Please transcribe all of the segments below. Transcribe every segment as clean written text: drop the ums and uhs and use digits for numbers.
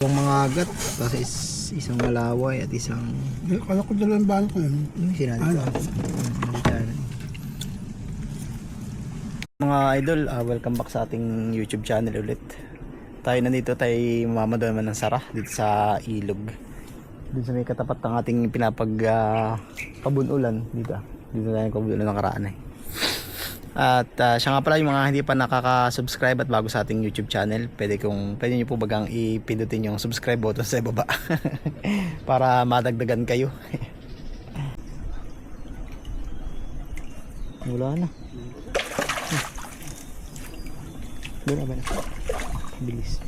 Yung mga agat, kasi isang malaway at isang... Kala ko dalawang bala ko yun. Yung sinali ko. Mga idol, welcome back sa ating YouTube channel ulit. Tayo nandito, tayo mamamadoy naman ng Sara dito sa ilog. Dito sa may katapat ng ating kabunulan dito. Dito tayo kabunulan ng karaan eh. At siya nga pala yung mga hindi pa nakaka-subscribe at bago sa ating YouTube channel, pwede nyo po bagang ipindutin yung subscribe button sa baba para madagdagan kayo. Wala na. Wala ba na? Bilis.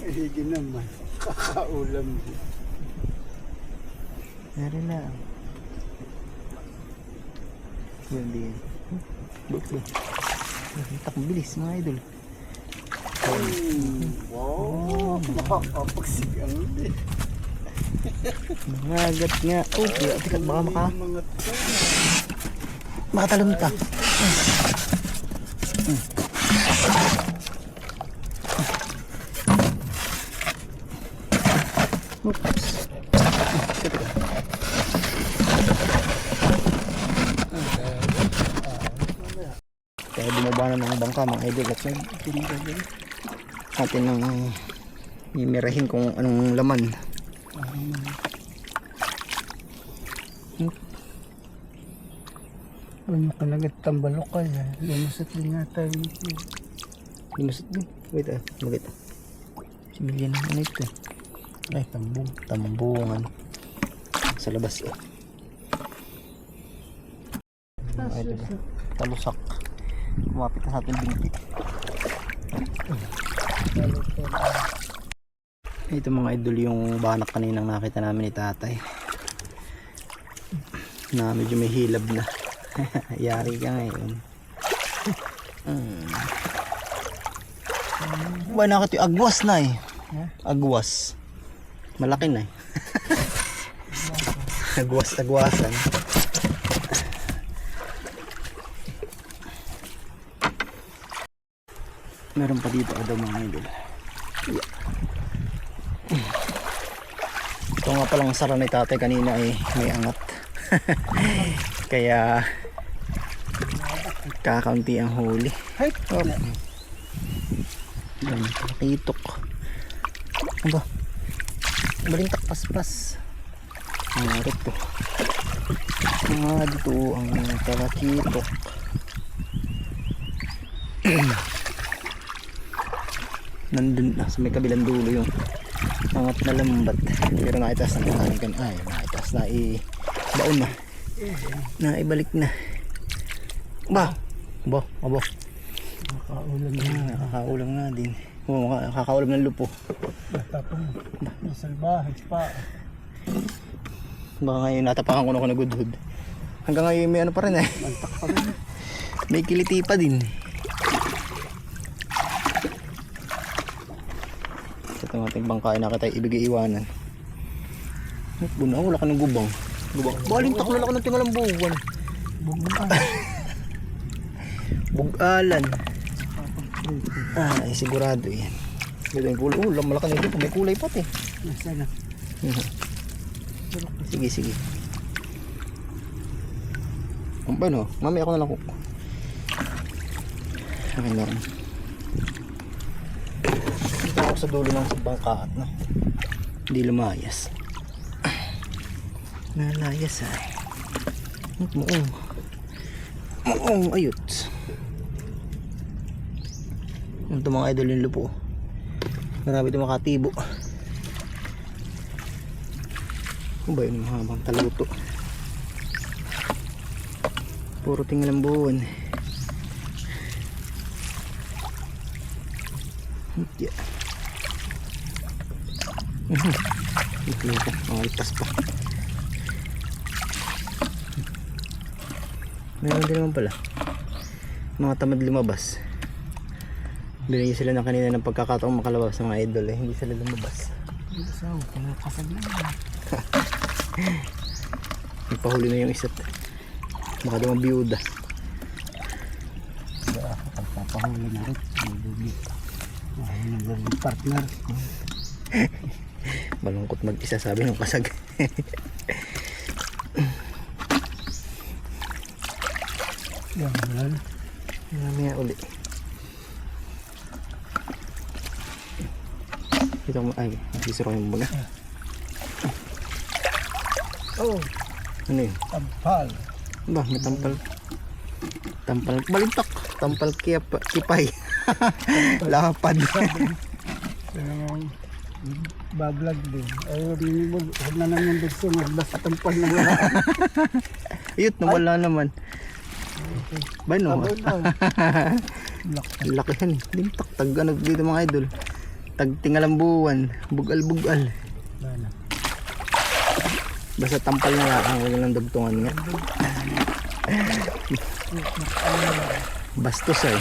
Higin naman. Kakaulam. Meron na. Yun din. Takbo bilis mga idol. Wow. Nakakapagsig ang ulit. Magat nga. Oh, tikat baka makatalon ka. Oops. Kaya bumaba na ng bangka mga idol at natin nang mimirahin kung anong laman. Ano kalagat tambalok ka yan. Lumusot din nga tayo. Binusot din. Wait magit. Similyan ano ito. Ay, tambong. Tambungan. Sa labas eh. Ito ba? Talusak. Kumapit na sa ating binti. Ito mga idol yung banak kaninang nakita namin ni tatay. Na medyo may hilab na. Yari ka ngayon. Ba nakita yung agwas na eh. Agwas. Malaki na eh. Agwasan. Meron pa dito daw mga idol. Yeah. Ito nga palang sara ni tatay kanina eh, may angat. Kaya kakaunti ang huli. Oh. Nakitok. Ano ba? Balintak paspas. Ito. Dito ang kakakitok. Nandun na sa may kabilang dulo yung angat na lambat, pero naitas na mechanical. Ay naitas na baon na naibalik na abo nakakaulam na din. Nakakaulam ng lupo. Tapos salbahe pa. Baka ngayon natapakan ko na ako na gudhud. Hanggang ngayon may ano pa rin eh. Mantak pa rin. May kiliti pa din. Itong ating bangkain na kita ibigay iwanan. Buna, wala ka ng gubang. Balintak na ako ng tingalang buwan. Bugalan. Ay sigurado yan. Dito yung kulay. Malaki na ito. May kulay pati. Nasaan na? Sige. Ang ba no? Mamaya ako na lang ko. Okay lang. Ako sa dulo ng bangkaat no? Hindi lumayas. Nalayas ay. Muong ayot. Ito mga idol yung lupo. Marami ito makatibo. Ano ba yun mga bang taluto? Puro tingnan buwan. Yeah. Ito, malipas pa. Meron din naman pala mga tamad lumabas. Binigyan sila ng kanina ng pagkakataong makalabas ng mga idol eh. Hindi sila lumabas. So, pinakasag na yun. Nagpahuli na yung isa't. Baka daw mabiyuda. Pagpapahuli na rin. Ay, naging partner ko. Malungkot mag-isa, sabi ng kasag. Yan, wala na. Mamaya uli. Ito mo, ay, nagsisiro yung baga. Oh, Ano yun? tampal. Ba, may tampal. Tampal, balintok. Tampal kipay. Lapad. Pero, bablog din. Ay, huwag na naman gusto basta tampal na wala. Ayut, nawala naman. Ba, no? Sabay na. Ang laki yan. Lintok. Tag ano dito mga idol. Tag tingalambuan. Bugal-bugal. Wala na. Basta tampal na lang. Wala lang dugtungan nga. Bastos ay.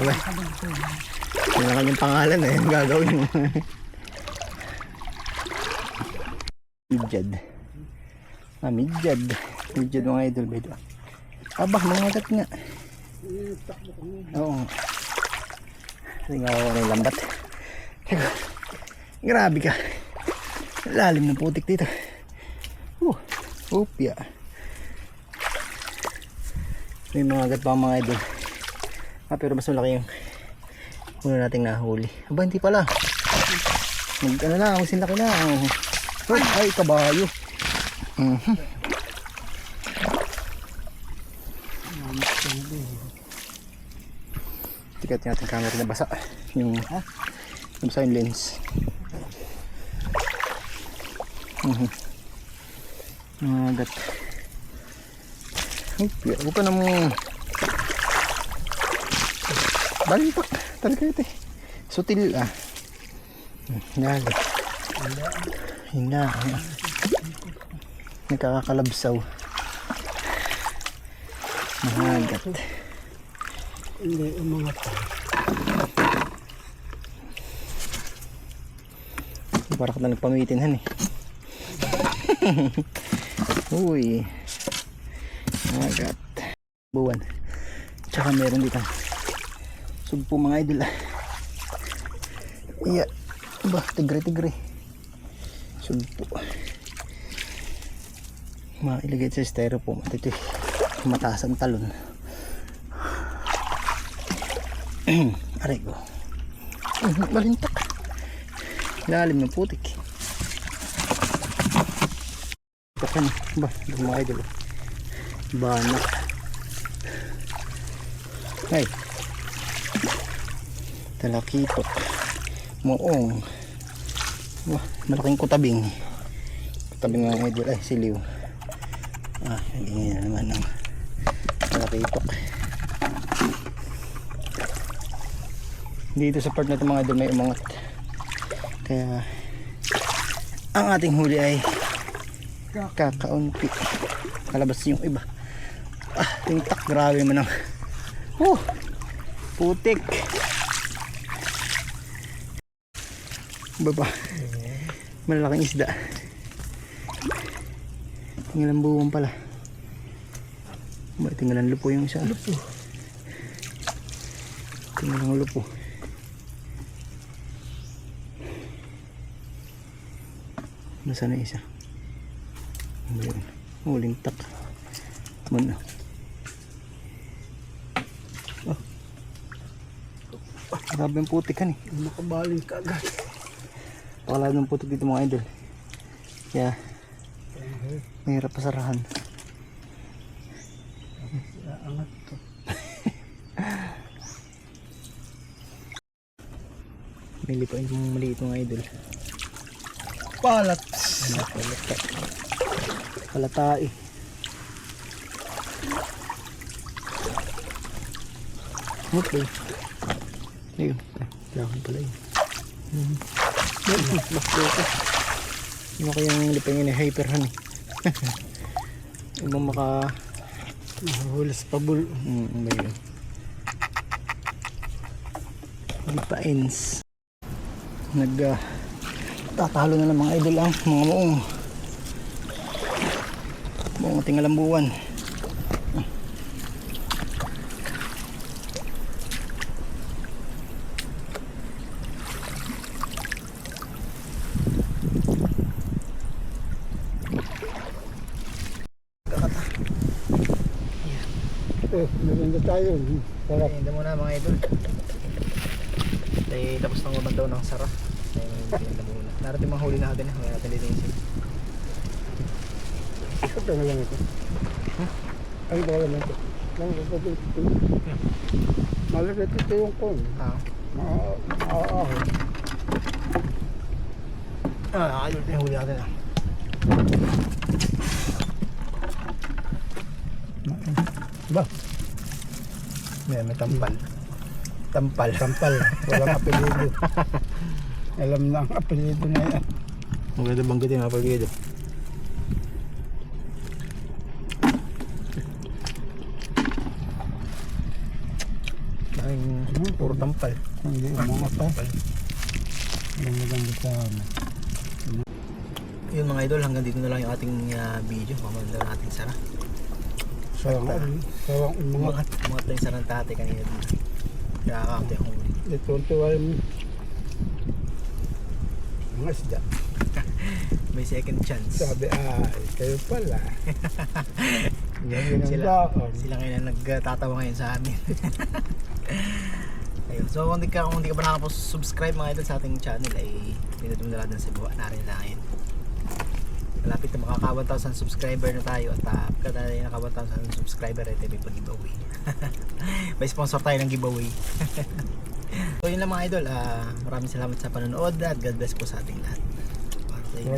Wala. Yung na kanyang pangalan eh. Yung gagawin mo. Midyad. Midyad. Midyad mga idol. Aba, mangagat nga. Oo. Tingnan ako ng lambat. Grabe ka. Lalim ng putik dito. Upya. May mga agat pa mga idol. Pero mas malaki yung una nating nahuli. Aba, hindi pala. Ano na, kung sinlaki na. Ay, kabayo. Tikat natin camera na basa. Nabasa yung lens. Mga agat. Huwag ka na mo. Balintak. Talaga ito eh. Sutil ah. Hinala. Hinala. Nagkakakalabsaw. Mga agat. Hindi, umangat pa. Parang na nagpamitinhan eh. Uy. Agat. Buwan. Tsaka meron dito sugpo mga idol ah. Iya. Ba, tigre-tigre. Sugpo. Mailagay sa styrofoam. At ito mataas ang talon. Aray ko. Balintak. Lalim ng putik. Pakan. Ba, mga idol. Banak. Ay. Talakitok. Moong. Wah, malaking kutabing. Kutabing mga idol. Ay, siliw. Hindi na naman ng talakitok. Dito sa part na ito mga idol may umangat. Kaya ang ating huli ay kakaunti. Kalabas yung iba. Tingtak. Grabe man ang putik. Baba. Malalaking isda. Tinggalan buwang pala. Tinggalan lupo yung isa. Lupo. Tinggalan lupo. Nasaan na isa? Huling tak. Mana? Grabe ang putik kan eh. Makabaling ka agad. Pakala ng putik dito mga idol. Kaya mahirap pasarahan. Angat to. May lipain yung maliit mga idol. Palat. Palatai. Okay. Ayun. Lakan pala yun. Laki yung lipay ni hyperhan eh. Ibang maka Nahuhulas pa bul. ayun. Lipains. Tatalo na ng mga idol ang mga buong tingalambuan. maganda tayo. Sarap. Hindi muna mga idol. Ay, tapos nang mabandaw ng sara. Ay, pinanda muna. Narating mga huli natin. Huwag natin linisin. Ito na lang ito. Ay, baka lang ito. Malagay ito yung kon. Ah. Maaahon. Ayun yung huli natin ah. Ba? May tampal. Tampal. Tampal. Walang apelido. Alam na ang apelido na yan. Maganda banggitin ang apelido. Puro tampal. Hindi umangat pa. Yung maganda sa amin. Yun mga idol, hanggang dito na lang yung ating video. Mamanda na ating sara. Sarang umangat. Umangat na yung sarang tate kanina dito. Kaya kakakti akong huli. Ito ang tuwa yung mga isda. May second chance. Sabi, ay, kayo pala. Yan yung Sila, daon. sila ngayon ang nagtatawa ngayon sa amin. Ayun. So kung hindi ka pa nakapag-subscribe mga idol sa ating channel ay pinutin mo na lang dun sa buwan na rin na ngayon. Malapit na makaka 1,000 subscriber na tayo at pagka tayo naka 1,000 subscriber ay may pag-giveaway. May sponsor tayo ng giveaway. So yun lang mga idol, maraming salamat sa panonood at God bless po sa ating lahat.